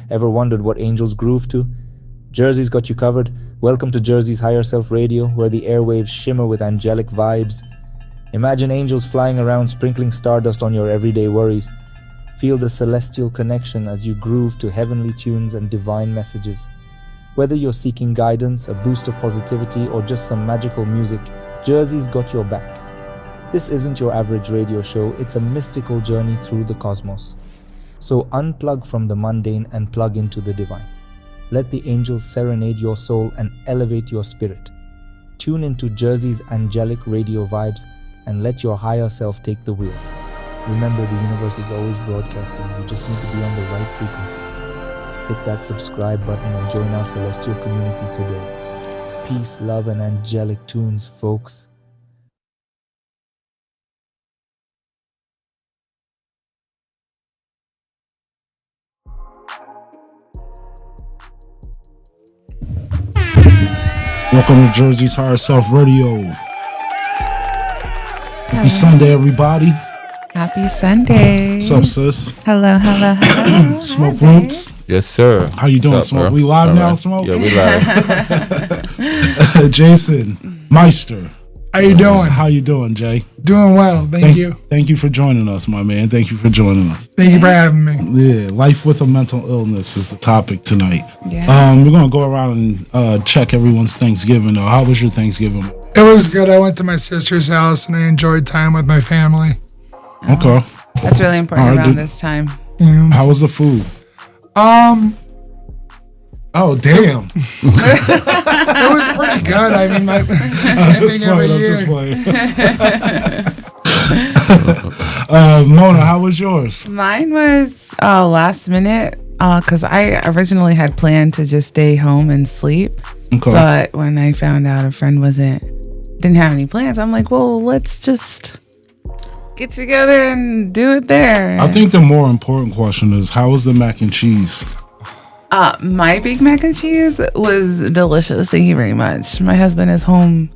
Ever wondered what angels groove to? Jerzys got you covered. Welcome to Jerzys Higher Self Radio, where the airwaves shimmer with angelic vibes. Imagine angels flying around, sprinkling stardust on your everyday worries. Feel the celestial connection as you groove to heavenly tunes and divine messages. Whether you're seeking guidance, a boost of positivity, or just some magical music, Jerzys got your back. This isn't your average radio show, it's a mystical journey through the cosmos. So unplug from the mundane and plug into the divine. Let the angels serenade your soul and elevate your spirit. Tune into Jerzys angelic radio vibes and let your higher self take the wheel. Remember, the universe is always broadcasting. You just need to be on the right frequency. Hit that subscribe button and join our celestial community today. Peace, love, and angelic tunes, folks. Welcome to Jerzys Higher Self Radio. Happy Sunday, everybody. Happy Sunday. What's up, sis? Hello. Smoke Roots. Yes, sir. How you doing, What's up, Smoke? bro? We live All now, right. Smoke? Yeah, we live. Jason Meister. How you doing? How you doing, Jay? Doing well, thank you. Thank you for joining us, my man. Thank you for joining us. Thank you for having me. Yeah, life with a mental illness is the topic tonight. Yeah. We're gonna go around and check everyone's Thanksgiving though. How was your Thanksgiving? It was good. I went to my sister's house and I enjoyed time with my family. Okay. That's really important All right, around this time. Yeah. How was the food? Oh, damn. It was pretty good. I mean, it's the same thing every year. Mona, how was yours? Mine was last minute because I originally had planned to just stay home and sleep. Okay. But when I found out a friend didn't have any plans, I'm like, well, let's just get together and do it there. I think the more important question is, how was the mac and cheese? My Big Mac and Cheese was delicious. Thank you very much. My husband is home.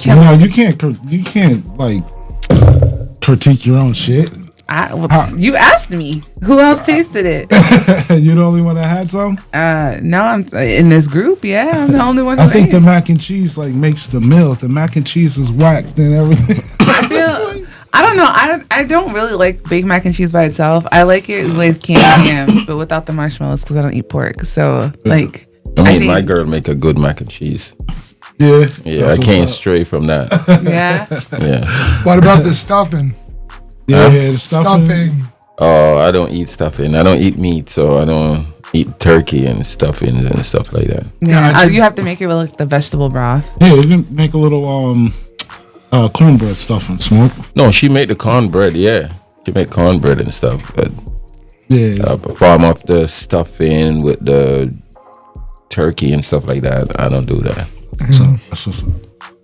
No, you can't like critique your own shit. You asked me. Who else tasted it? You're the only one that had some? No, I'm in this group. Yeah, I'm the only one who I think ate. the mac and cheese like makes the meal. If the mac and cheese is whacked and everything. I don't know. I don't really like Big Mac and Cheese by itself. I like it with canned yams, but without the marshmallows because I don't eat pork. So, like, I mean, my girl make a good mac and cheese. Yeah. Yeah, I can't stray from that. Yeah. Yeah. What about the stuffing? Yeah, the stuffing. Oh, I don't eat stuffing. I don't eat meat, so I don't eat turkey and stuffing and stuff like that. Yeah. You have to make it with like the vegetable broth. Yeah, you can make a little cornbread stuffing, Smoke. No, she made the cornbread. Yeah, she make cornbread and stuff. But Yeah. farm off the stuffing with the turkey and stuff like that. I don't do that. So that's what's up.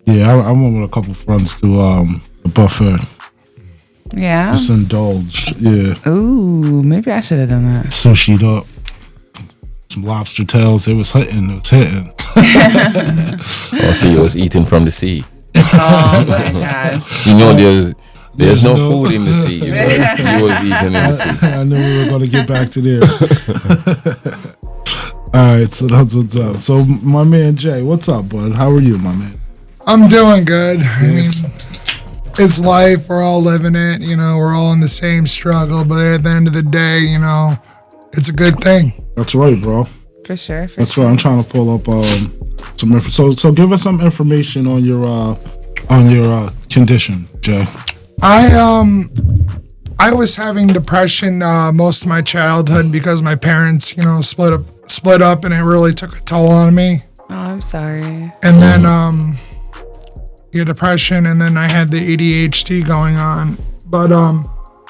Yeah, I went with a couple friends to the buffet. Yeah. Just indulged. Yeah. Ooh, maybe I should have done that. Sushi'd up. Some lobster tails. It was hitting. Oh, so you was eating from the sea. Oh my gosh. You know, there's no food in the sea. You was eating in the sea. I knew we were going to get back to there. All right, so that's what's up. So my man Jay, what's up, bud? How are you, my man? I'm doing good. I mean, it's life. We're all living it. You know, we're all in the same struggle. But at the end of the day, you know, it's a good thing. That's right, bro. For sure. That's right. I'm trying to pull up some info. So give us some information on your condition, Jay. I was having depression most of my childhood because my parents, you know, split up, and it really took a toll on me. Oh, I'm sorry. And then depression, and then I had the ADHD going on. But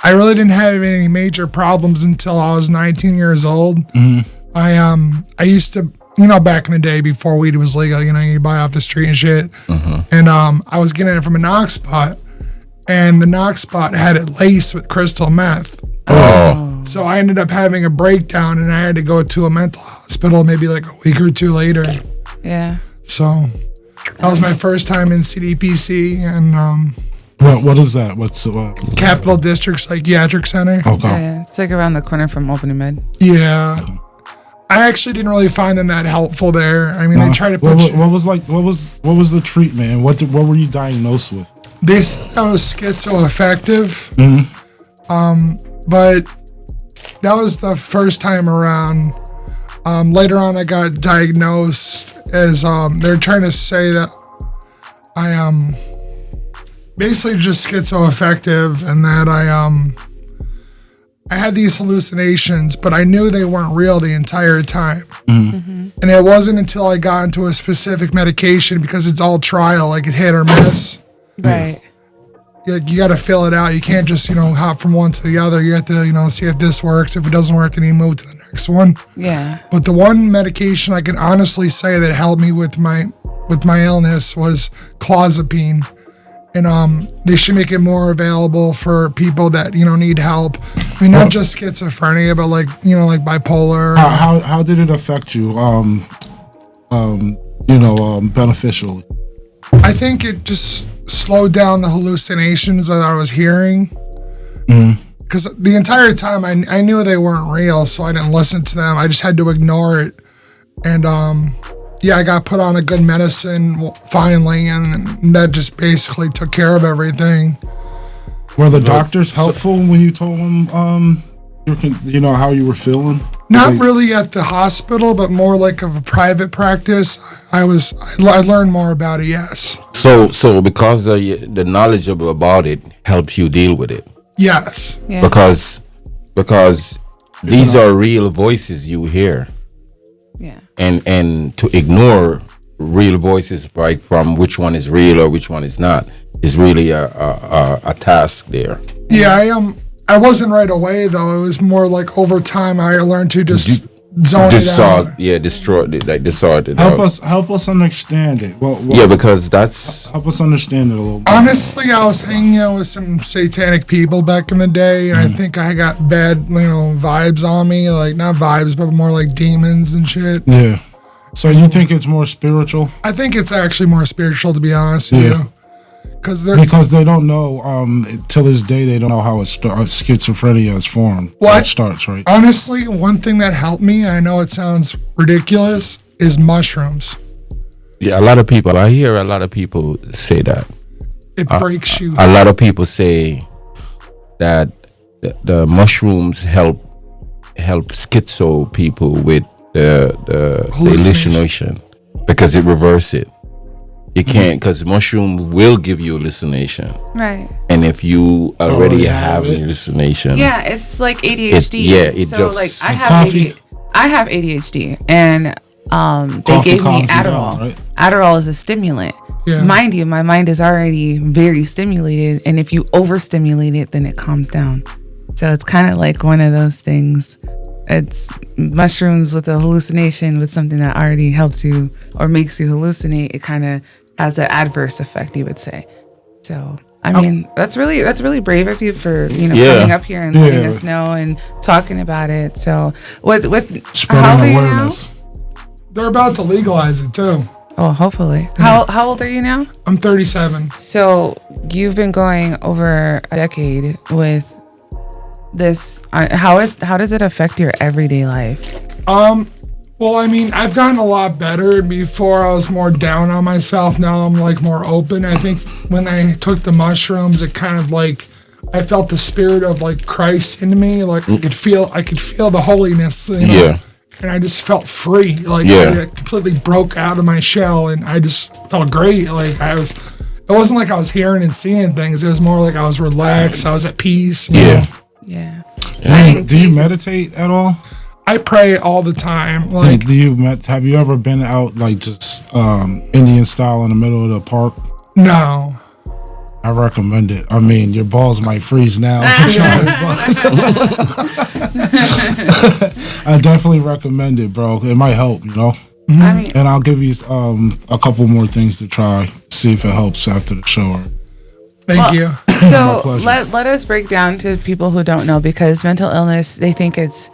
I really didn't have any major problems until I was 19 years old. Mm-hmm. I used to, you know, back in the day before weed was legal, you know, you buy it off the street and shit. Mm-hmm. And I was getting it from a knock spot, and the knock spot had it laced with crystal meth. Oh. So I ended up having a breakdown, and I had to go to a mental hospital maybe like a week or two later. Yeah. So that was my first time in CDPC and What is that? What's Capital District Psychiatric Center. Okay. Yeah. It's like around the corner from Opening Med. Yeah. I actually didn't really find them that helpful there. I mean, they try to put what was the treatment? What were you diagnosed with? they said I was schizoaffective. But that was the first time around. Later on, I got diagnosed as they're trying to say that I am basically just schizoaffective, and that I had these hallucinations, but I knew they weren't real the entire time. And it wasn't until I got into a specific medication, because it's all trial, like it hit or miss. Right. You got to fill it out. You can't just, hop from one to the other. You have to, see if this works. If it doesn't work, then you move to the next one. Yeah. But the one medication I can honestly say that helped me with my illness was clozapine. And they should make it more available for people that, need help. I mean, not just schizophrenia, but like bipolar. How did it affect you? Beneficially? I think it just slowed down the hallucinations that I was hearing. Because the entire time I knew they weren't real, so I didn't listen to them. I just had to ignore it. And I got put on a good medicine finally, and that just basically took care of everything. Were the doctors helpful when you told them how you were feeling? Not really at the hospital, but more like of a private practice. I learned more about it, yes. So because the knowledge about it helps you deal with it. Yes. Yeah. Because these are real voices you hear. Yeah. And to ignore real voices, right, from which one is real or which one is not, is really a task there. Yeah, I wasn't right away though. It was more like over time I learned to just zone it out. Yeah, destroy it, like distort it. Help us understand it. Because that's help us understand it a little bit. Honestly, I was hanging out with some satanic people back in the day, and I think I got bad, vibes on me. Like not vibes, but more like demons and shit. Yeah. So you think it's more spiritual? I think it's actually more spiritual, to be honest with you. Because they don't know, till this day, they don't know how schizophrenia is formed. What? It starts, right? Honestly, one thing that helped me, I know it sounds ridiculous, is mushrooms. Yeah, I hear a lot of people say that. It breaks you. A lot of people say that the mushrooms help schizo people with the hallucination, because it reverses it. You can't, because mushroom will give you hallucination. Right. And if you already have an hallucination. Yeah, it's like ADHD. I have ADHD, and they gave me Adderall. Down, right? Adderall is a stimulant. Yeah. Mind you, my mind is already very stimulated, and if you overstimulate it, then it calms down. So it's kind of like one of those things. It's mushrooms with a hallucination with something that already helps you or makes you hallucinate. It kind of has an adverse effect, you would say. So, I mean, that's really brave of you for, coming up here and letting us know and talking about it. So, with how old are you now? They're about to legalize it too. Oh, hopefully. How old are you now? I'm 37. So, you've been going over a decade with this. How does it affect your everyday life? Well, I mean, I've gotten a lot better. Before I was more down on myself. Now I'm like more open. I think when I took the mushrooms, it kind of like I felt the spirit of like Christ in me. Like I could feel the holiness. Yeah. And I just felt free. Like I completely broke out of my shell, and I just felt great. Like it wasn't like I was hearing and seeing things. It was more like I was relaxed. I was at peace. You know? Yeah. Do you meditate at all? I pray all the time. Like, have you ever been out like just Indian style in the middle of the park? No. I recommend it. I mean, your balls might freeze now. I definitely recommend it, bro. It might help, I mean, and I'll give you a couple more things to try. See if it helps after the show. Thank you. So let us break down to people who don't know, because mental illness, they think it's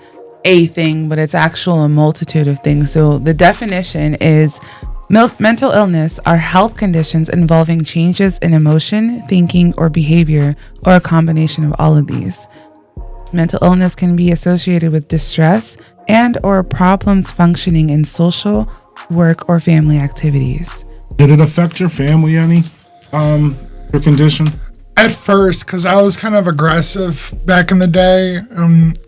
a thing, but it's actual a multitude of things. So the definition is mental illness are health conditions involving changes in emotion, thinking, or behavior, or a combination of all of these. Mental illness can be associated with distress and or problems functioning in social, work, or family activities. Did it affect your family any? Your condition? At first, because I was kind of aggressive back in the day,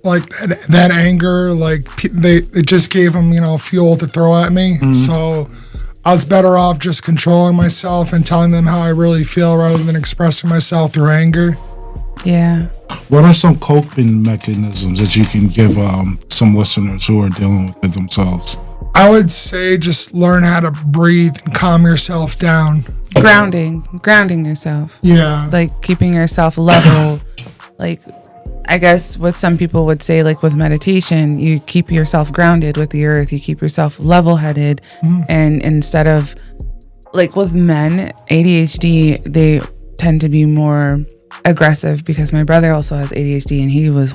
like that anger, like it just gave them, fuel to throw at me. So I was better off just controlling myself and telling them how I really feel rather than expressing myself through anger. Yeah. What are some coping mechanisms that you can give some listeners who are dealing with it themselves? I would say just learn how to breathe and calm yourself down. Grounding yourself. Yeah. Like keeping yourself level. Like, I guess what some people would say, like with meditation, you keep yourself grounded with the earth, you keep yourself level-headed. And instead of, like with men, ADHD, they tend to be more aggressive, because my brother also has ADHD, and he was,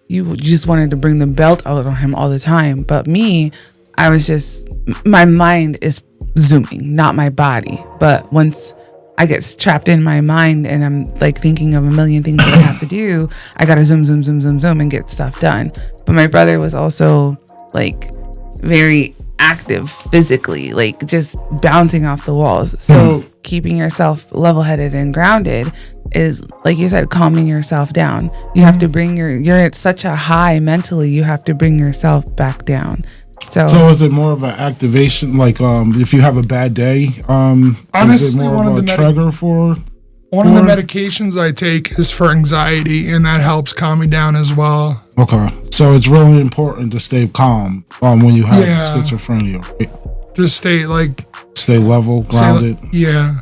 you just wanted to bring the belt out on him all the time. But me, I was just, my mind is zooming, not my body. But once I get trapped in my mind and I'm like thinking of a million things that I have to do, I gotta zoom and get stuff done. But my brother was also like very active physically, like just bouncing off the walls. So keeping yourself level-headed and grounded is, like you said, calming yourself down. You have to bring you're at such a high mentally, you have to bring yourself back down. So is it more of an activation, like if you have a bad day, honestly, is it more of a trigger for? One of the medications I take is for anxiety, and that helps calm me down as well. Okay, so it's really important to stay calm when you have schizophrenia, right? Just stay level, grounded. Yeah.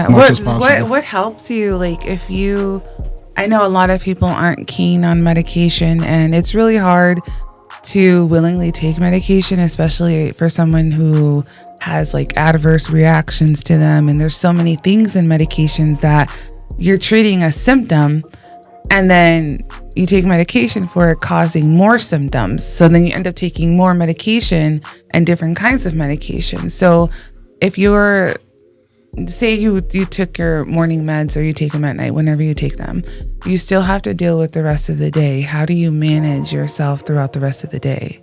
What helps you, like, if you, I know a lot of people aren't keen on medication, and it's really hard to willingly take medication, especially for someone who has like adverse reactions to them. And there's so many things in medications that you're treating a symptom, and then you take medication for it causing more symptoms. So then you end up taking more medication and different kinds of medication. So if you're, say you took your morning meds, or you take them at night, whenever you take them, you still have to deal with the rest of the day. How do you manage yourself throughout the rest of the day?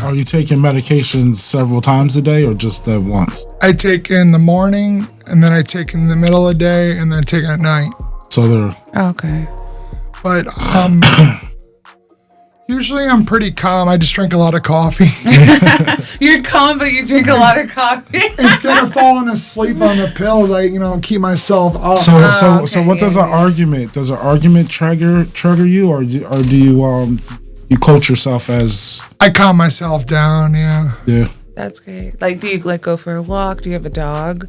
Are you taking medications several times a day, or just at once? I take in the morning, and then I take in the middle of the day, and then I take at night. So they're... Okay. But usually I'm pretty calm. I just drink a lot of coffee. You're calm, but you drink a lot of coffee. Instead of falling asleep on the pills, I keep myself up. So what does an argument? Does an argument trigger you, or do you coach yourself as? I calm myself down. Yeah. That's great. Like, do you go for a walk? Do you have a dog?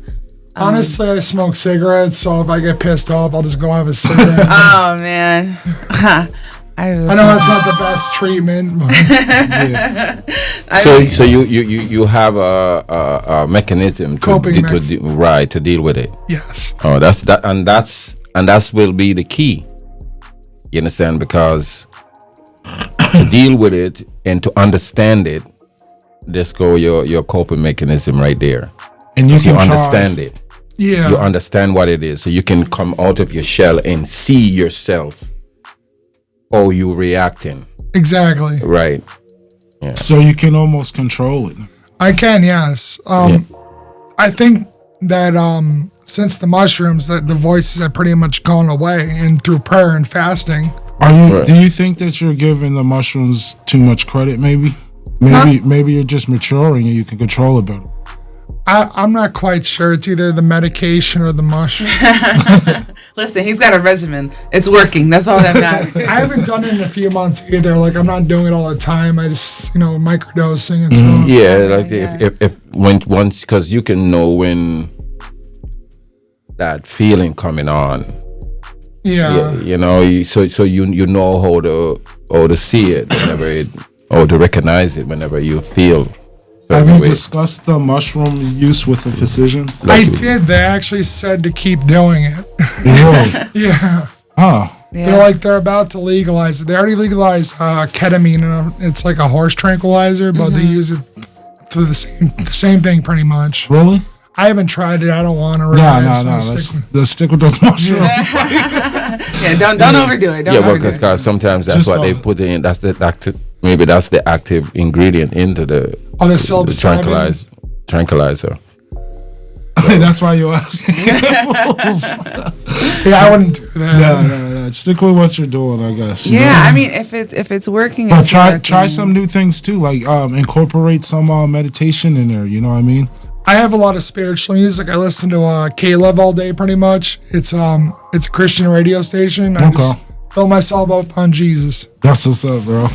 Honestly, I smoke cigarettes, so if I get pissed off, I'll just go have a cigarette. Oh man. I know it's not the best treatment, but So you have a mechanism to deal with it. Yes. Oh, that's will be the key. You understand? Because to deal with it and to understand it, let's go your coping mechanism right there. And you understand it. Yeah. You understand what it is, so you can come out of your shell and see yourself. Oh, you reacting. Exactly. Right. Yeah. So you can almost control it. I can, yes. I think that since the mushrooms, that the voices have pretty much gone away, and through prayer and fasting. Do you think that you're giving the mushrooms too much credit? Maybe you're just maturing and you can control it better. I'm not quite sure. It's either the medication or the mushroom. Listen, he's got a regimen. It's working. That's all that matters. I haven't done it in a few months either. Like, I'm not doing it all the time. I just, microdosing and stuff. Yeah, like if once, because you can know when that feeling coming on. Yeah. So you know how to see it whenever or to recognize it whenever you feel. Have you discussed the mushroom use with a physician? I did. They actually said to keep doing it. Really? Yeah. Huh. Yeah. They're about to legalize it. They already legalized ketamine, and it's like a horse tranquilizer, but they use it for the same thing pretty much. Really? I haven't tried it. I don't want to. No. Let's stick with those mushrooms. Yeah, don't overdo it. Don't Yeah, well, overdo it. because sometimes that's Just what they put in. That's the active. Maybe that's the active ingredient into the psilocybin? tranquilizer. That's why you're asking. Yeah, I wouldn't do that. No. Stick with what you're doing, I guess. Yeah, I mean, if it's working, But it's try working. some new things too, like incorporate some meditation in there. You know what I mean? I have a lot of spiritual music. I listen to Caleb all day, pretty much. It's a Christian radio station. I just fill myself up on Jesus. That's what's up, bro.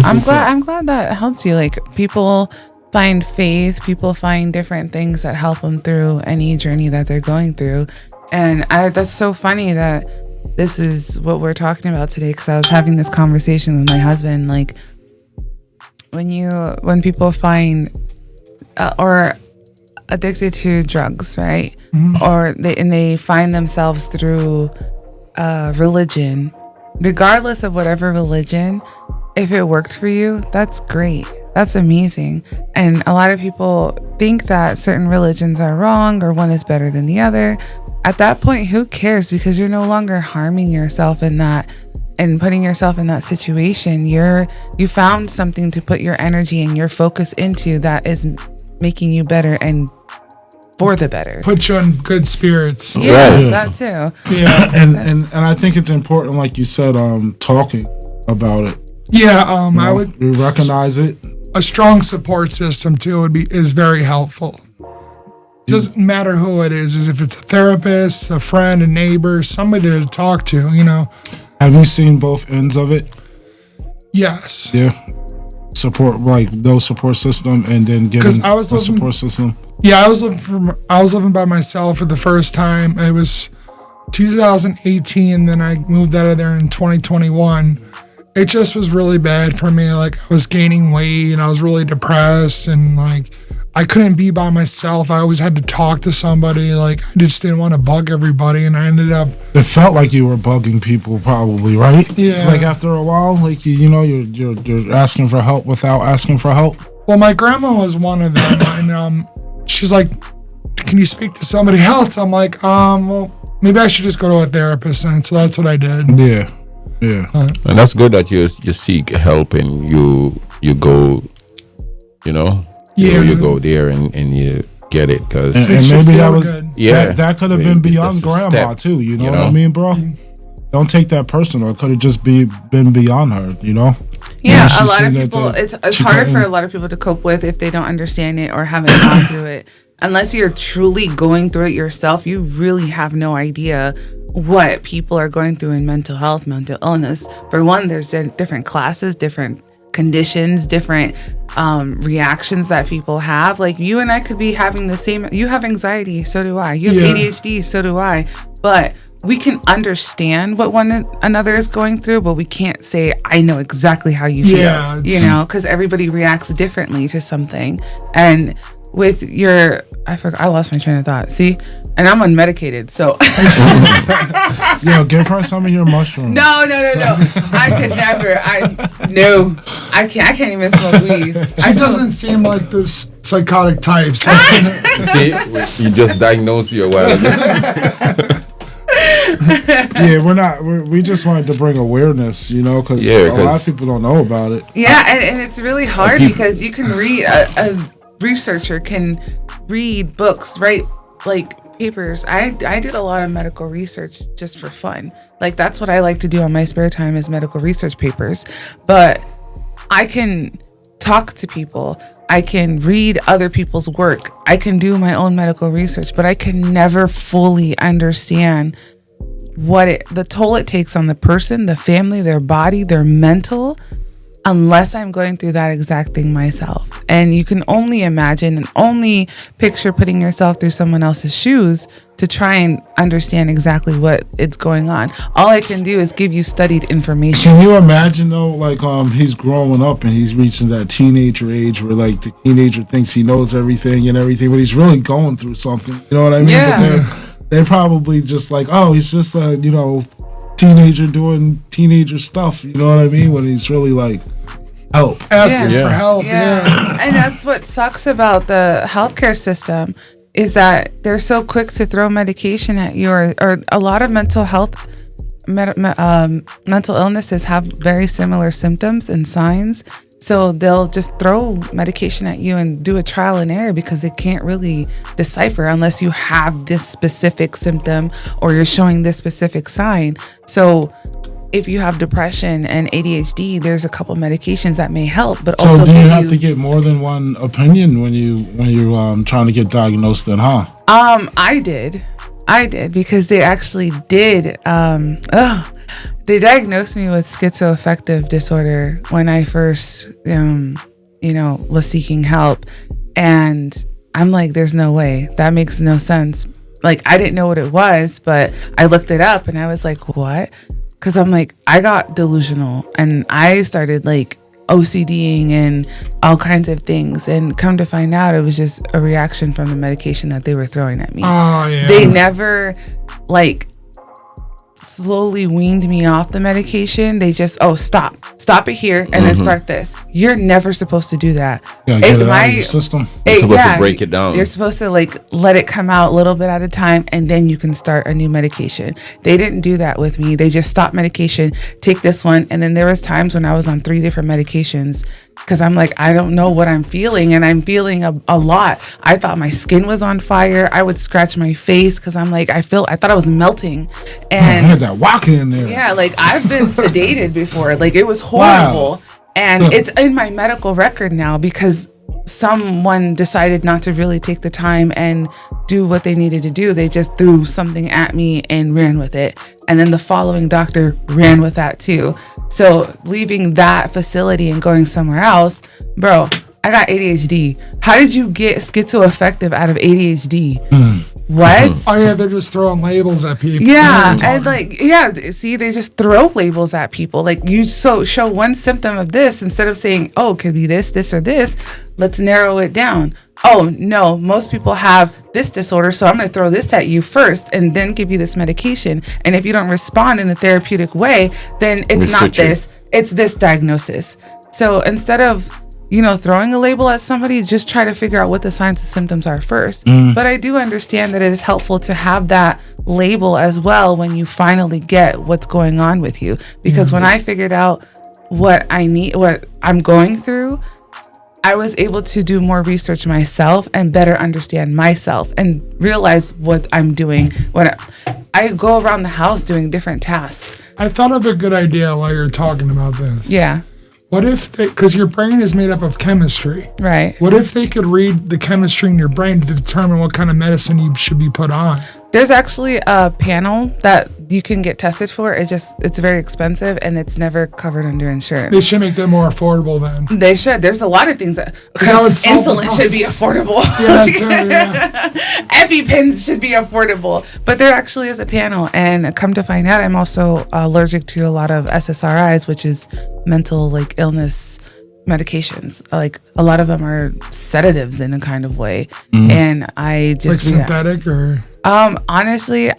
I'm glad that helps you. Like, people find faith, people find different things that help them through any journey that they're going through. And that's so funny that this is what we're talking about today, because I was having this conversation with my husband. Like, when people find or addicted to drugs, right? Mm-hmm. Or they find themselves through religion, regardless of whatever religion, if it worked for you, that's great. That's amazing. And a lot of people think that certain religions are wrong or one is better than the other. At that point, who cares? Because you're no longer harming yourself in that and putting yourself in that situation. You found something to put your energy and your focus into that is making you better and for the better. Put you in good spirits. Yeah, that too. Yeah, and I think it's important, like you said, talking about it. Yeah, I would recognize it. A strong support system too is very helpful. Doesn't matter who it is if it's a therapist, a friend, a neighbor, somebody to talk to, you know. Have you seen both ends of it? Yes. Yeah. Support, like those support system, and then getting a support system. Yeah, I was living by myself for the first time. It was 2018, then I moved out of there in 2021. It just was really bad for me. Like, I was gaining weight and I was really depressed, and like I couldn't be by myself. I always had to talk to somebody. Like, I just didn't want to bug everybody, and I ended up. It felt like you were bugging people, probably, right? Yeah. Like after a while, like you're asking for help without asking for help. Well, my grandma was one of them, and she's like, "Can you speak to somebody else?" I'm like, well, maybe I should just go to a therapist, and so that's what I did. Yeah. And that's good that you seek help and you go, you go there and you get it, because and maybe that was good. that could have been beyond grandma too. You know what I mean, bro? Don't take that personal. It could have just been beyond her. You know. Yeah, a lot of people. It's harder for a lot of people to cope with if they don't understand it or haven't gone through it. Unless you're truly going through it yourself, you really have no idea what people are going through in mental health, mental illness. For one, there's different classes, different conditions, different reactions that people have. Like, you and I could be having the same. You have anxiety, so do I. You have ADHD, so do I. But we can understand what one another is going through, but we can't say, I know exactly how you feel, because everybody reacts differently to something. And with I lost my train of thought. See? And I'm unmedicated, so. Yo, give her some of your mushrooms. No. I could never. I can't even smoke weed. She doesn't seem like this psychotic type. So. See, you just diagnosed you a while ago. Yeah, we just wanted to bring awareness, because a lot of people don't know about it. Yeah, and it's really hard because you can read, a researcher can read books, write like papers. I did a lot of medical research just for fun. Like, that's what I like to do on my spare time, is medical research papers. But I can talk to people. I can read other people's work. I can do my own medical research, but I can never fully understand the toll it takes on the person, the family, their body, their mental, unless I'm going through that exact thing myself. And you can only imagine and only picture putting yourself through someone else's shoes to try and understand exactly what is going on. All I can do is give you studied information. Can you imagine though, like he's growing up and he's reaching that teenager age where like the teenager thinks he knows everything, but he's really going through something. You know what I mean? Yeah. But they're probably just like, oh, he's just a teenager doing teenager stuff. You know what I mean? When he's really like asking for help. Yeah. And that's what sucks about the healthcare system. is that they're so quick to throw medication at you, or a lot of mental health, mental illnesses have very similar symptoms and signs. So they'll just throw medication at you and do a trial and error because they can't really decipher unless you have this specific symptom or you're showing this specific sign. So if you have depression and ADHD, there's a couple medications that may help, but also do you have to get more than one opinion when you're trying to get diagnosed? Then, huh? I did because they actually did. They diagnosed me with schizoaffective disorder when I first, was seeking help, and I'm like, there's no way, that makes no sense. Like, I didn't know what it was, but I looked it up and I was like, what? Because I'm like, I got delusional and I started like OCDing and all kinds of things. And come to find out, it was just a reaction from the medication that they were throwing at me. Oh, yeah. They never like slowly weaned me off the medication. They just, stop it here and then start this. You're never supposed to do that. Yeah, get it out of your system. You're supposed to break it down. You're supposed to like let it come out a little bit at a time, and then you can start a new medication. They didn't do that with me. They just stopped medication, take this one, and then there was times when I was on 3 different medications because I'm like, I don't know what I'm feeling, and I'm feeling a lot. I thought my skin was on fire. I would scratch my face because I'm like, I thought I was melting, and I had that walk in there. Yeah, like I've been sedated before. Like it was horrible. Wow. And it's in my medical record now because someone decided not to really take the time and do what they needed to do. They just threw something at me and ran with it. And then the following doctor ran with that too. So leaving that facility and going somewhere else, bro, I got ADHD. How did you get schizoaffective out of ADHD? What? Oh yeah, they're just throwing labels at people. Yeah, and see, they just throw labels at people. Like you show one symptom of this instead of saying, oh, it could be this, or this. Let's narrow it down. Oh no, most people have this disorder, so I'm going to throw this at you first and then give you this medication. And if you don't respond in the therapeutic way, then it's not this, it's this diagnosis. So instead of throwing a label at somebody, just try to figure out what the signs and symptoms are first. But I do understand that it is helpful to have that label as well when you finally get what's going on with you. Because when I figured out what I'm going through, I was able to do more research myself and better understand myself and realize what I'm doing. When I go around the house doing different tasks. I thought of a good idea while you're talking about this. Yeah. What if because your brain is made up of chemistry. Right. What if they could read the chemistry in your brain to determine what kind of medicine you should be put on? There's actually a panel that you can get tested for. It's very expensive and it's never covered under insurance. They should make that more affordable then. They should. There's a lot of things that insulin should be affordable. Yeah, too, yeah. EpiPens should be affordable. But there actually is a panel, and come to find out, I'm also allergic to a lot of SSRIs, which is mental illness medications. Like a lot of them are sedatives in a kind of way, and I just synthetic or honestly,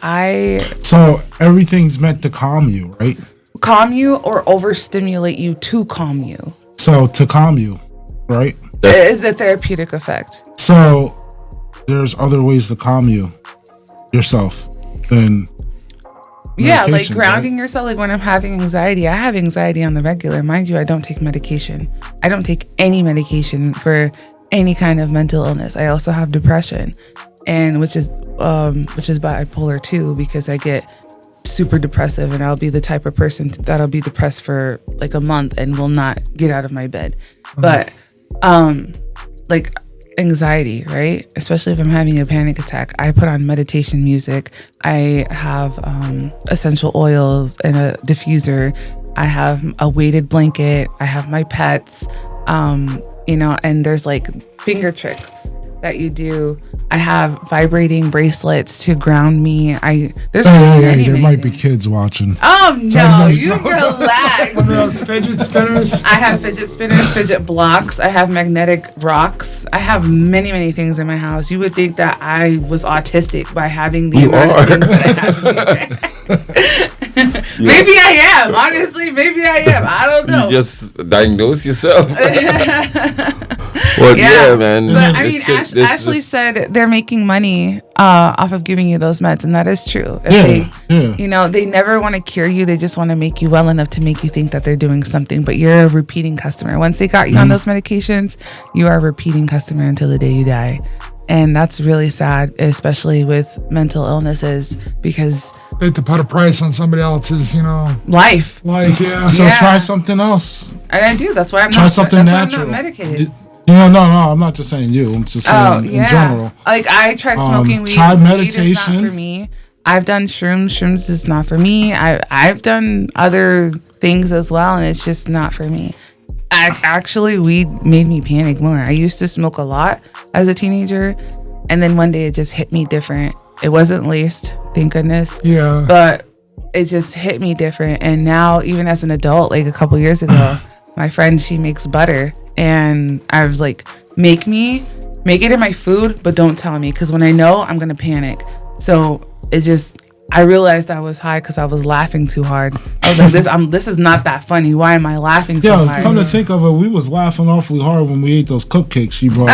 so everything's meant to calm you, right? Calm you or overstimulate you to calm you. So to calm you, right? It is the therapeutic effect. So there's other ways to calm you yourself than like grounding yourself. Like when I'm having anxiety, I have anxiety on the regular. Mind you, I don't take medication. I don't take any medication for any kind of mental illness. I also have depression, and which is bipolar too, because I get super depressive, and I'll be the type of person that'll be depressed for like a month and will not get out of my bed. But like anxiety, right? Especially if I'm having a panic attack, I put on meditation music. I have essential oils and a diffuser. I have a weighted blanket. I have my pets, and there's like finger tricks that you do. I have vibrating bracelets to ground me. There's there might be kids watching. Oh no, you relax. One of those fidget spinners. I have fidget spinners, fidget blocks. I have magnetic rocks. I have many, many things in my house. You would think that I was autistic by having the amount of things that I have. Maybe I am. Honestly, maybe I am. I don't know. You just diagnose yourself. Well, yeah, man. But I mean, Ashley said they're making money off of giving you those meds, and that is true. If you know, they never want to cure you. They just want to make you well enough to make you think that they're doing something. But you're a repeating customer. Once they got you on those medications, you are a repeating customer until the day you die. And that's really sad, especially with mental illnesses, because they have to put a price on somebody else's, life. Yeah. So try something else. And I do. That's why I'm try not. Something that's natural. why I'm not medicated. No. I'm not just saying you. I'm just saying in general. Like I tried smoking weed. Try meditation. Weed is not for me. I've done shrooms. Shrooms is not for me. I've done other things as well, and it's just not for me. Actually, weed made me panic more. I used to smoke a lot as a teenager, and then one day it just hit me different. It wasn't laced, thank goodness. Yeah. But it just hit me different. And now, even as an adult, like a couple years ago, my friend, she makes butter, and I was like, make it in my food, but don't tell me, because when I know, I'm gonna panic. So I realized I was high because I was laughing too hard. I was like, this is not that funny. Why am I laughing so hard? Yeah, come to think of it, we was laughing awfully hard when we ate those cupcakes she brought.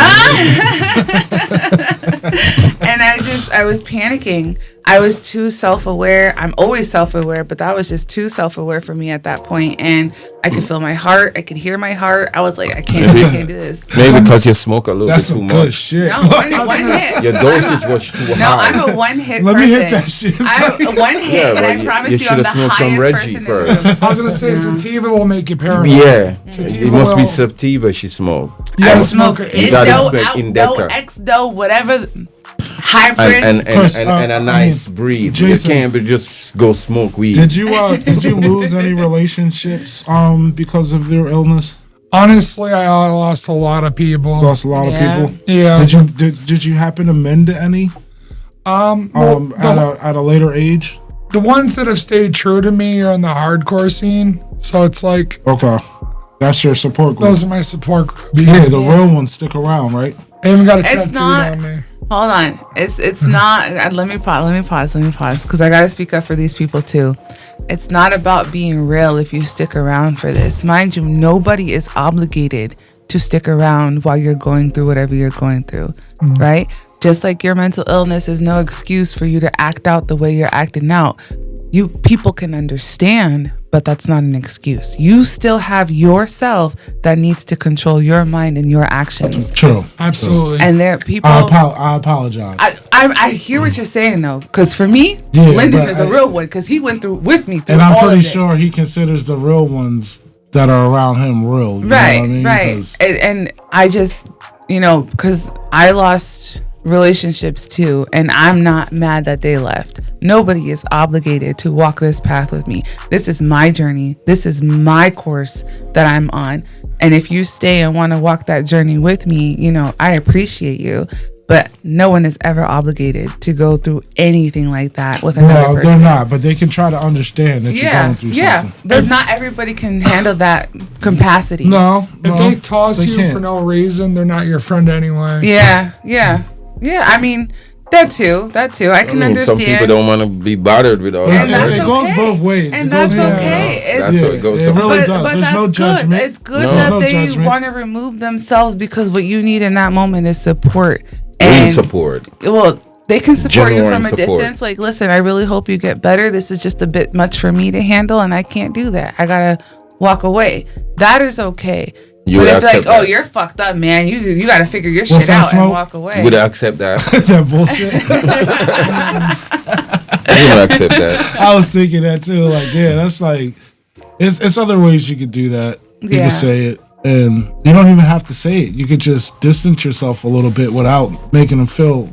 And I was panicking. I was too self-aware. I'm always self-aware, but that was just too self-aware for me at that point. And I could feel my heart. I could hear my heart. I was like, I can't do this. Maybe because you smoke a little That's bit too some good much. shit. No, one hit. Your dosage was too high. No, I'm a one-hit person. Let me hit that shit. I'm one hit, and I promise you, I'm the highest person in the room. I was gonna say sativa will make you paranoid. Yeah, Sativa it must be will- sativa she smoked. I smoke You gotta Indo, expect Outdo, Indica. Xdo, whatever hybrids. And a nice breed. Jason, you can't be just go smoke weed. Did you lose any relationships because of your illness? Honestly, I lost a lot of people. Lost a lot of people. Yeah. Did you happen to mend any? At a later age. The ones that have stayed true to me are in the hardcore scene. So it's like, okay, that's your support group. Those are my support group. Yeah, the real ones stick around, right? I even got a It's tattoo not- on me. Hold on. It's not. Let me pause, because I gotta speak up for these people too. It's not about being real if you stick around for this. Mind you, nobody is obligated to stick around while you're going through whatever you're going through, right? Just like your mental illness is no excuse for you to act out the way you're acting out. People can understand, but that's not an excuse. You still have yourself that needs to control your mind and your actions. True. Absolutely. And there are people. I apologize. I hear what you're saying though, because for me, Yeah, Lyndon but is a real one, because he went through with me through and I'm all pretty of it. sure he considers the real ones that are around him real. You Right, know what I mean? right. 'Cause- And I just, because I lost relationships too, and I'm not mad that they left. Nobody is obligated to walk this path with me. This is my journey. This is my course that I'm on. And if you stay and want to walk that journey with me, I appreciate you. But no one is ever obligated to go through anything like that with another No, person. they're not, but they can try to understand that you're going through something. But not everybody can handle that capacity. No, if they toss you can't. for no reason, they're not your friend anyway. Yeah. I mean, that too. I can understand. Some people don't want to be bothered with all And that. that's it goes okay. both ways. And It goes that's both ways. okay. That's what it goes. it really But does. There's that's no good. judgment. It's good No. that There's no they judgment. want to remove themselves, because what you need in that moment is support. We And support. well, they can support you Genuine from a support. distance. Like, listen, I really hope you get better. This is just a bit much for me to handle, and I can't do that. I gotta walk away. That is okay. You but would if like, accept oh, that. you're fucked up, man. You got to figure your What's shit that out smoke? and walk away. Would I accept that? that bullshit. I would accept that. I was thinking that too. Like, yeah, that's like, it's other ways you could do that. You Yeah. could say it, and you don't even have to say it. You could just distance yourself a little bit without making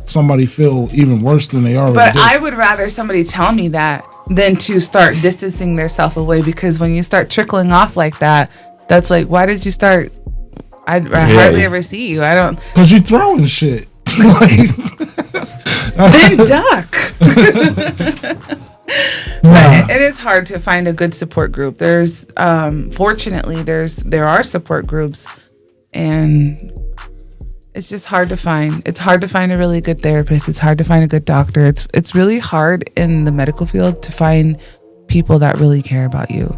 somebody feel even worse than they already But did. I would rather somebody tell me that than to start distancing themselves away, because when you start trickling off like that, that's like, why did you start? I hardly ever see you. I don't. Because you throwing shit. Then duck. But it is hard to find a good support group. There's fortunately there are support groups, and it's just hard to find. It's hard to find a really good therapist. It's hard to find a good doctor. It's really hard in the medical field to find people that really care about you.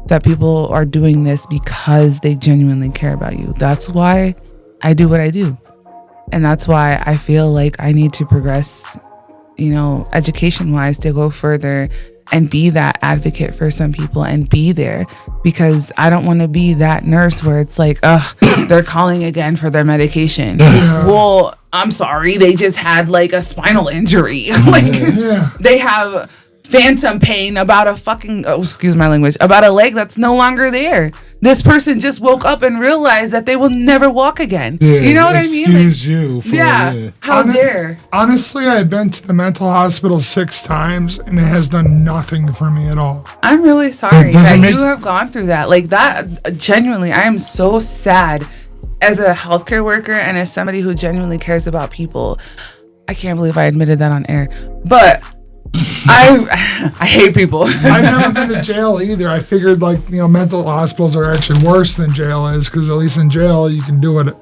That people are doing this because they genuinely care about you. That's why I do what I do. And that's why I feel like I need to progress, education wise, to go further and be that advocate for some people and be there, because I don't want to be that nurse where it's like, they're calling again for their medication. Well, I'm sorry, they just had like a spinal injury. They have phantom pain about a fucking, excuse my language, about a leg that's no longer there. This person just woke up and realized that they will never walk again. Yeah, you know what I mean? Excuse you. How dare. Honestly, I've been to the mental hospital 6 times and it has done nothing for me at all. I'm really sorry that you have gone through that. Like that, genuinely, I am so sad as a healthcare worker and as somebody who genuinely cares about people. I can't believe I admitted that on air. But I hate people. I've never been to jail either. I figured mental hospitals are actually worse than jail is, because at least in jail you can do it.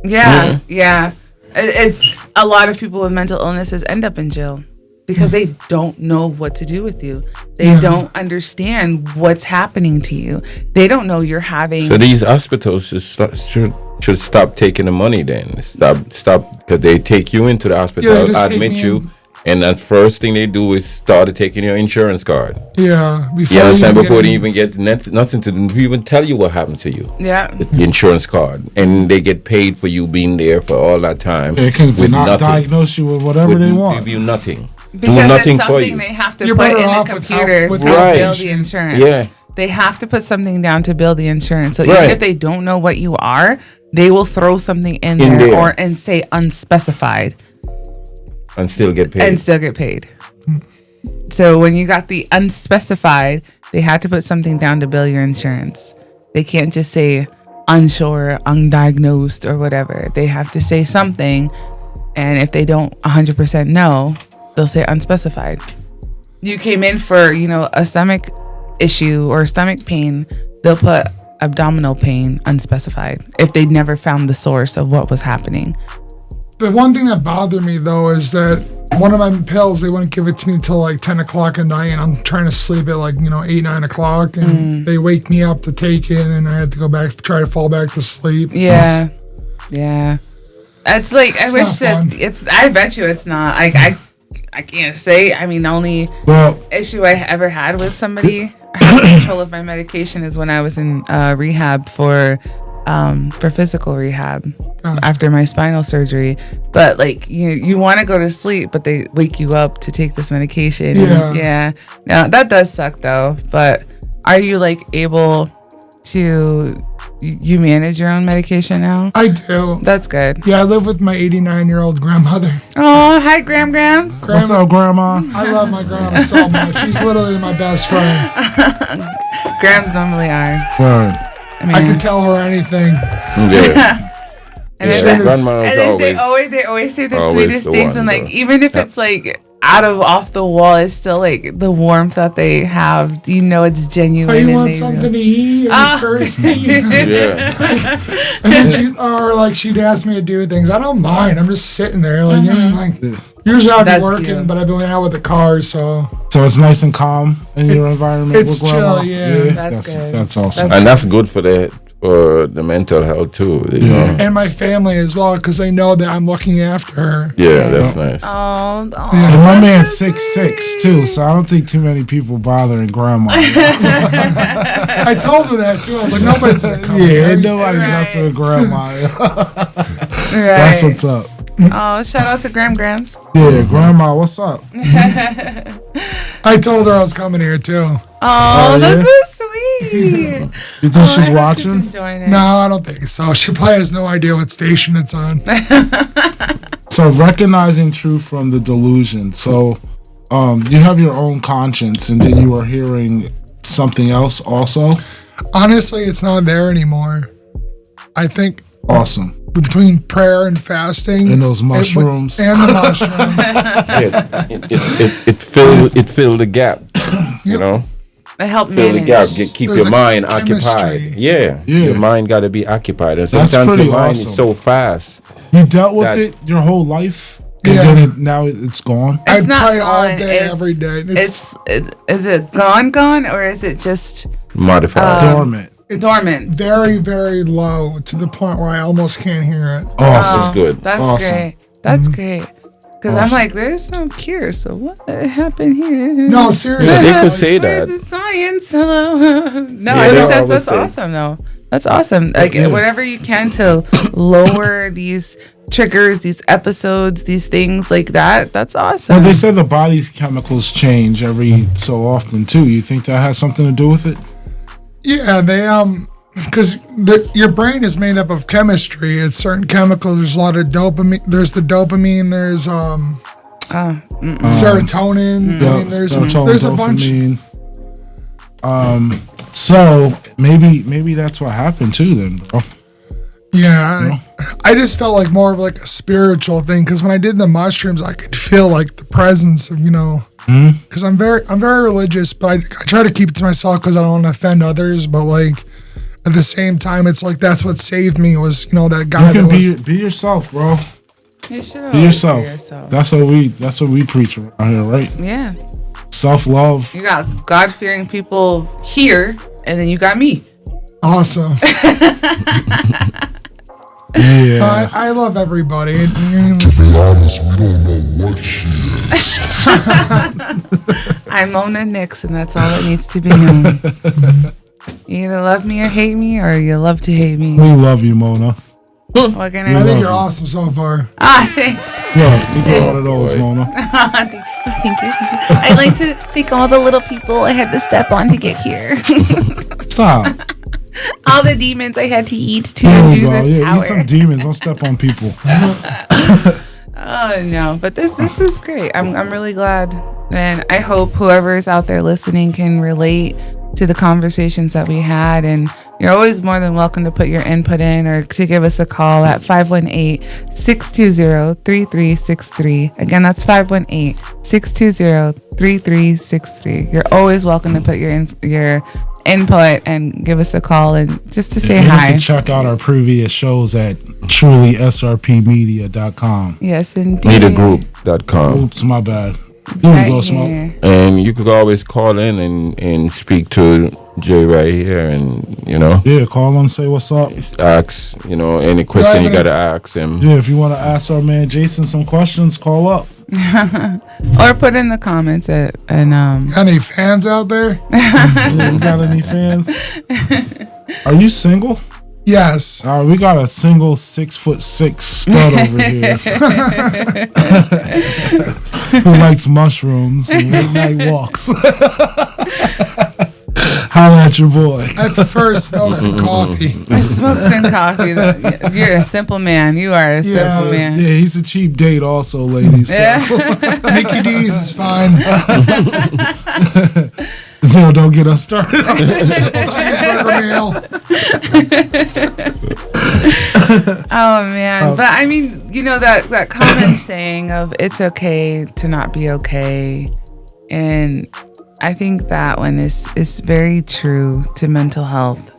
Yeah. It's a lot of people with mental illnesses end up in jail because they don't know what to do with you. They don't understand what's happening to you. They don't know you're having. So these hospitals should stop taking the money then. Stop, because they take you into the hospital, admit you. And the first thing they do is start taking your insurance card. Yeah. You understand? Before they even get nothing to even tell you what happened to you. Yeah. The insurance card. And they get paid for you being there for all that time. They can not diagnose you with whatever they want. Give you nothing. Because do nothing it's for something you. they have to You're put in better the off computer to Right. bill the insurance. Yeah. They have to put something down to bill the insurance. So even if they don't know what you are, they will throw something in there and say unspecified. And still get paid. So when you got the unspecified, they had to put something down to bill your insurance. They can't just say unsure, undiagnosed, or whatever. They have to say something. And if they don't 100% know, they'll say unspecified. You came in for, a stomach issue or stomach pain, they'll put abdominal pain unspecified if they'd never found the source of what was happening. The one thing that bothered me though is that one of my pills, they wouldn't give it to me until like 10 o'clock at night, and I'm trying to sleep at 8, 9 o'clock, and they wake me up to take it, and I had to go back, try to fall back to sleep. Yeah. It's like, I wish that I bet you it's not. I can't say. I mean, the only issue I ever had with somebody having control of my medication is when I was in rehab for physical rehab after my spinal surgery. But you want to go to sleep, but they wake you up to take this medication. Yeah. No, that does suck though. But are you able to you manage your own medication now? I do. That's good. Yeah, I live with my 89-year-old grandmother. Oh, hi, Grams. What's up, Grandma? I love my grandma so much. She's literally my best friend. Grams normally are. Right. I can tell her anything. Yeah. They always say the sweetest things, and even if it's out of off the wall, it's still the warmth that they have. It's genuine. Oh, you want something to eat? Are you thirsty? Yeah. And then she'd ask me to do things. I don't mind. I'm just sitting there, usually I'll be working, cute. But I've been out with the car, so it's nice and calm in your environment. It's with grandma. chill, yeah. That's good. That's awesome, and that's good for the mental health too. And my family as well, because they know that I'm looking after her. Yeah, that's nice. Oh, and my man's 6'6" too, so I don't think too many people bothering grandma. I told her that too. I was like, nobody's gonna come. Yeah, nobody's messing with grandma. That's what's up. Oh, shout out to Grams. Yeah, Grandma, what's up? I told her I was coming here too. Oh, that's so sweet. You think she's watching? She's enjoying it. No, I don't think so. She probably has no idea what station it's on. So recognizing truth from the delusion. So you have your own conscience, and then you are hearing something else also? Honestly, it's not there anymore. I think awesome. Between prayer and fasting and those mushrooms and the mushrooms, it filled the gap. It helped fill manage. the gap. Keep your mind occupied. Yeah, your mind got to be occupied. And sometimes your mind is so fast. You dealt with it your whole life, and then now it's gone. I pray all day, every day. Is it gone, or is it just modified, dormant? It's dormant. very, very low to the point where I almost can't hear it. Awesome. That's good. That's Awesome. great. That's great. Because I'm like, there's no cure. So what happened here? No, seriously. Yeah, they could say Where's that. the science? Hello. No, Yeah, I think they that's always say. awesome though. That's awesome. Like whatever you can to lower these triggers, these episodes, these things like that. That's awesome. Well, they say the body's chemicals change every so often too. You think that has something to do with it? Yeah, they because your brain is made up of chemistry. It's certain chemicals. There's a lot of dopamine. There's the dopamine. There's serotonin. I mean, there's a bunch. So maybe that's what happened too, then, bro. Yeah, I just felt like more of like a spiritual thing because when I did the mushrooms, I could feel like the presence of because I'm very religious, but I try to keep it to myself because I don't want to offend others. But like at the same time, it's like that's what saved me was that guy. You can be yourself, bro. You should Be always yourself. That's what we preach around here, right? Yeah. Self-love. You got God-fearing people here, and then you got me. Awesome. Yeah. I love everybody. To be honest, we don't know what she is. I'm Mona Nix, and that's all that needs to be known. You either love me or hate me, or you love to hate me. We love you, Mona. What can I I say? think you're awesome so far. Thanks. Yeah, you got one of those, Mona. Thank you. I'd like to thank all the little people I had to step on to get here. Stop. All the demons I had to eat to There we do go. this Yeah, hour. eat some demons. Don't step on people. Oh no, but this is great. I'm really glad, and I hope whoever is out there listening can relate to the conversations that we had. And you're always more than welcome to put your input in or to give us a call at 518-620-3363. Again, that's 518-620-3363. You're always welcome to put your input and give us a call and just to say You hi. can check out our previous shows at trulysrpmedia.com. Yes, indeed. Mediagroup.com. Oops, my bad. Here Right we go, Smoke. here. And you could always call in and speak to Jay right here and, Yeah, call and say what's up. ask, any question you got to ask him. Yeah, if you want to ask our man Jason some questions, call up. Or put in the comments and Any fans out there? Yeah, we got any fans? Are you single? Yes. We got a single 6'6" stud over here who likes mushrooms and late night walks. Holla at your boy. I prefer smokes and coffee. I smoke some coffee. You're a simple man. You are a simple man. Yeah, he's a cheap date also, ladies. So. Yeah. Mickey D's is fine. So don't get us started. Cheeseburger meal. Oh man. But I mean, that common saying of it's okay to not be okay. And I think that one is very true to mental health.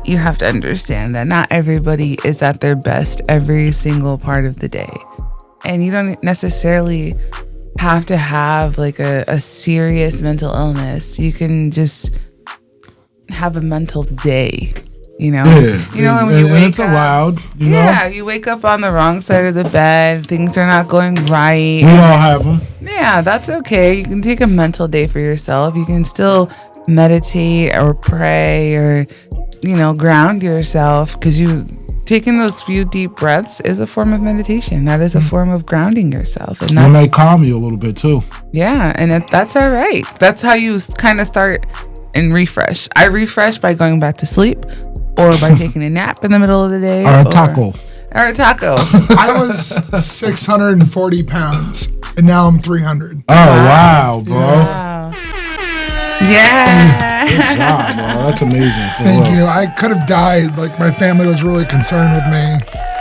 You have to understand that not everybody is at their best every single part of the day. And you don't necessarily have to have like a serious mental illness. You can just have a mental day, Yeah. when you wake it's up. allowed, Yeah, you wake up on the wrong side of the bed. Things are not going right. We all have them. Yeah, that's okay. You can take a mental day for yourself. You can still meditate or pray or, ground yourself because taking those few deep breaths is a form of meditation. That is a form of grounding yourself. And It that's, may calm you a little bit too. yeah, and that's all right. That's how you kind of start and refresh. I refresh by going back to sleep or by taking a nap in the middle of the day. Or a taco. Or a taco. I was 640 pounds, and now I'm 300. Oh, wow, bro. Wow. Yeah. Good job, bro. That's amazing. For Thank real. you. I could have died. Like, my family was really concerned with me.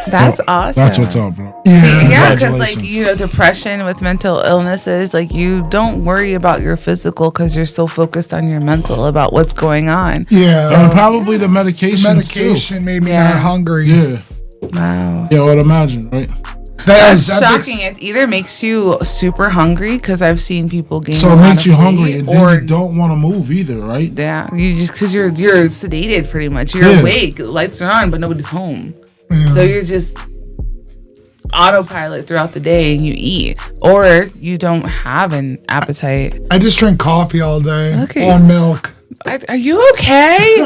That's awesome. That's what's up, bro. Yeah, because Congratulations. depression with mental illnesses, like you don't worry about your physical because you're so focused on your mental about what's going on. Yeah. And probably the medication. Medication made me Yeah. not hungry. Yeah. Wow. Yeah, I would imagine, right? That's shocking. It either makes you super hungry, because I've seen people gain. So it makes you hungry, and then you don't want to move either, right? Yeah, you just because you're sedated pretty much. You're awake, lights are on, but nobody's home, so you're just autopilot throughout the day, and you eat, or you don't have an appetite. I just drink coffee all day on milk. Are you okay?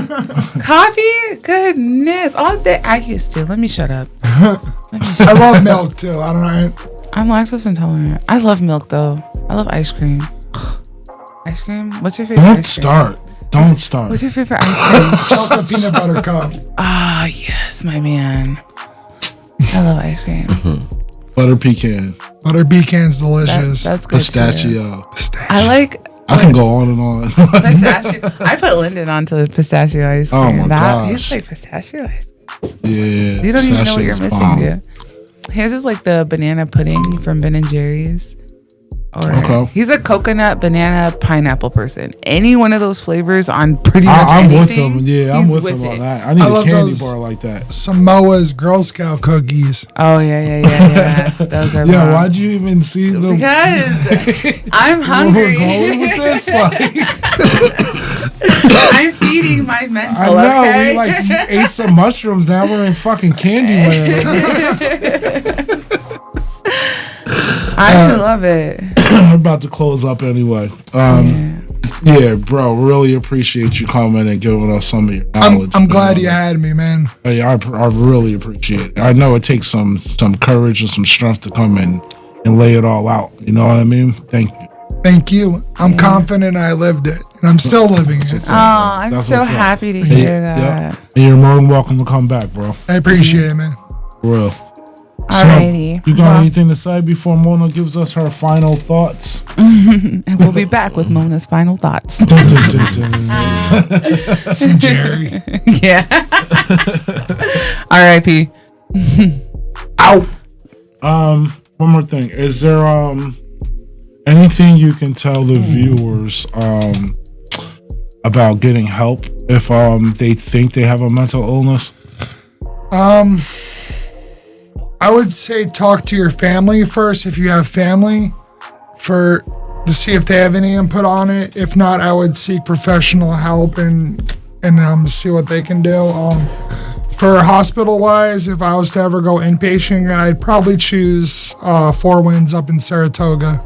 Coffee? Goodness, all day. I used to. Let me shut up. I love milk too. I don't know. I'm lactose intolerant. I love milk though. I love ice cream. Ice cream? What's your favorite? Don't start. What's your favorite ice cream? Chocolate peanut butter cup. Ah, yes, my man. I love ice cream. Butter pecan. Butter pecan's delicious. That's good. Pistachio. I can go on and on. Pistachio. I put Lyndon onto pistachio ice cream. Oh my gosh. He's like pistachio ice cream. Yeah. You don't even know what you're missing, dude. His is like the banana pudding from Ben and Jerry's. He's a coconut, banana, pineapple person. Any one of those flavors on pretty much anything. With him. I'm with him on that. I need a candy bar like that. Samoa's Girl Scout cookies. Oh yeah. Those are bomb. Why'd you even see them? Because I'm hungry. Going with this? I'm feeding my mental. I know. Okay? We ate some mushrooms. Now we're in fucking Candyland. I love it. I'm about to close up anyway. Yeah, bro, really appreciate you coming and giving us some of your knowledge. I'm glad you had me, man. I really appreciate it. I know it takes some courage and some strength to come in and lay it all out. You know what I mean? Thank you. Thank you. I'm confident I lived it, and I'm still living it. Oh, I'm so happy to hear that. Yeah. And you're more than welcome to come back, bro. I appreciate it, man. For real. Alrighty. So, you got anything to say before Mona gives us her final thoughts? And we'll be back with Mona's final thoughts. Some Jerry. Yeah. R.I.P. Ow. One more thing. Is there anything you can tell the viewers about getting help if they think they have a mental illness? I would say talk to your family first if you have family to see if they have any input on it. If not, I would seek professional help and see what they can do. For hospital wise, if I was to ever go inpatient, I'd probably choose Four Winds up in Saratoga,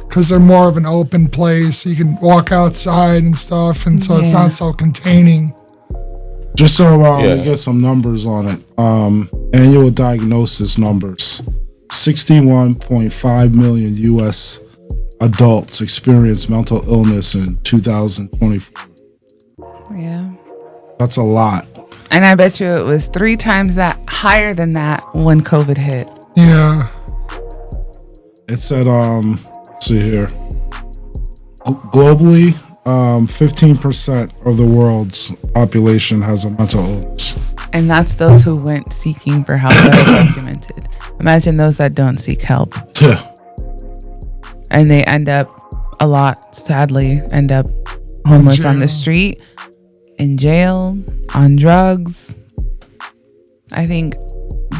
because they're more of an open place. You can walk outside and stuff, and so it's not so containing. Just so we get some numbers on it. Annual diagnosis numbers. 61.5 million U.S. adults experienced mental illness in 2024. Yeah. That's a lot. And I bet you it was 3 times that higher than that when COVID hit. Yeah. It said, let's see here. Globally, 15% of the world's population has a mental illness. And that's those who went seeking for help that are documented. Imagine those that don't seek help. Yeah. And they end up, a lot, sadly, end up homeless on the street, in jail, on drugs. I think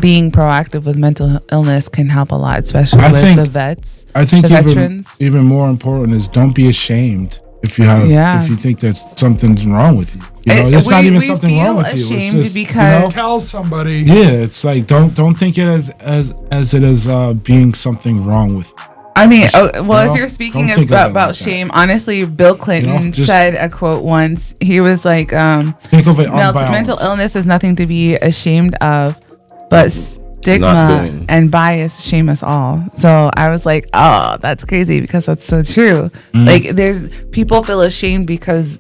being proactive with mental illness can help a lot, especially with the vets. I think the veterans. Even more important is don't be ashamed if you think that something's wrong with you. You know, it's not even something wrong with you. It's just because tell somebody. Yeah, it's like don't think it as it is being something wrong with you. I mean, if you're speaking about shame, honestly, Bill Clinton said a quote once. He was like, think of it mental illness is nothing to be ashamed of, but stigma and bias shame us all. So I was like, oh, that's crazy, because that's so true. Like, people feel ashamed because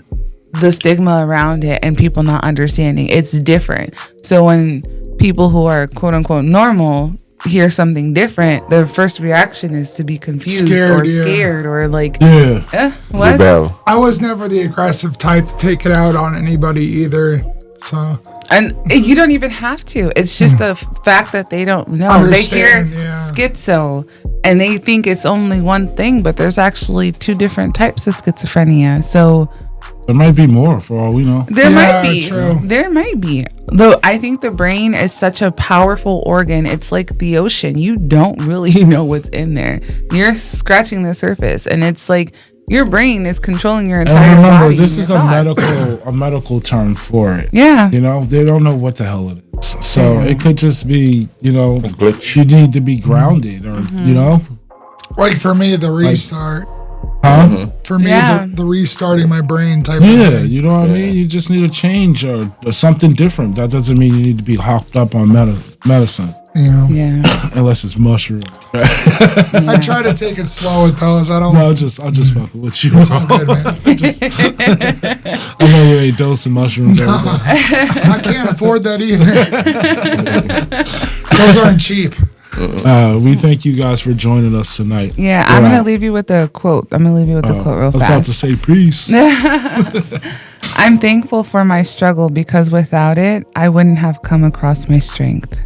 the stigma around it and people not understanding it's different. So when people who are quote unquote normal hear something different, their first reaction is to be confused or scared or like, what? I was never the aggressive type to take it out on anybody either. So, and you don't even have to. It's just the fact that they don't know. They hear schizo and they think it's only one thing, but there's actually 2 different types of schizophrenia. So there might be more for all we know. There might be. True. There might be. Though I think the brain is such a powerful organ. It's like the ocean. You don't really know what's in there. You're scratching the surface, and it's like your brain is controlling your entire And remember, body. this is a thoughts. medical term for it. Yeah. You know, they don't know what the hell it is. So it could just be, you know, glitch. you need to be grounded, or you know, Like for me, the restart. For me, Yeah. the restarting my brain type of yeah, thing. you know what I mean. You just need a change or something different. That doesn't mean you need to be hopped up on medicine, You know? Yeah. unless it's mushroom. I try to take it slow with those. I don't. No, I'll just fucking with you. It's all good, man. I know you ain't dosing mushrooms every day. I can't afford that either. Those aren't cheap. We thank you guys for joining us tonight. Yeah, We're I'm going out. to leave you with a quote. I'm going to leave you with a quote real I was about to fast. say peace. I'm thankful for my struggle because without it, I wouldn't have come across my strength.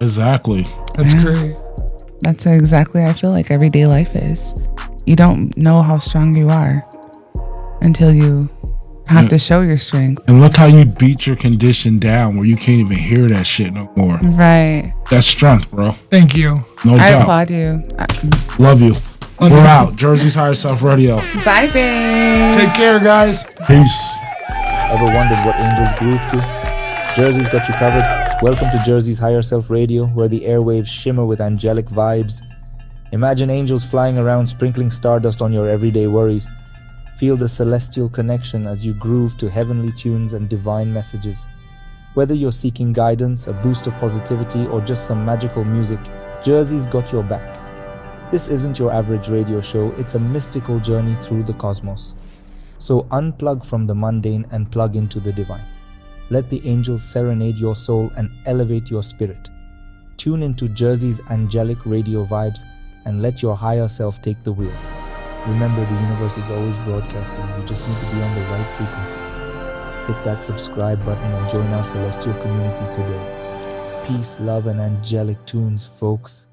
Exactly. That's great. That's exactly how I feel like everyday life is. You don't know how strong you are until you have to show your strength. And look how you beat your condition down where you can't even hear that shit no more. Right. That's strength, bro. Thank you. No I doubt. applaud you. Love you. We're out. Jersey's Higher Self Radio. Bye, babe. Take care, guys. Peace. Ever wondered what angels groove to? Jerzys got you covered. Welcome to Jerzys Higher Self Radio, where the airwaves shimmer with angelic vibes. Imagine angels flying around sprinkling stardust on your everyday worries. Feel the celestial connection as you groove to heavenly tunes and divine messages. Whether you're seeking guidance, a boost of positivity, or just some magical music, Jerzys got your back. This isn't your average radio show, it's a mystical journey through the cosmos. So unplug from the mundane and plug into the divine. Let the angels serenade your soul and elevate your spirit. Tune into Jerzys angelic radio vibes and let your higher self take the wheel. Remember, the universe is always broadcasting. You just need to be on the right frequency. Hit that subscribe button and join our celestial community today. Peace, love, and angelic tunes, folks.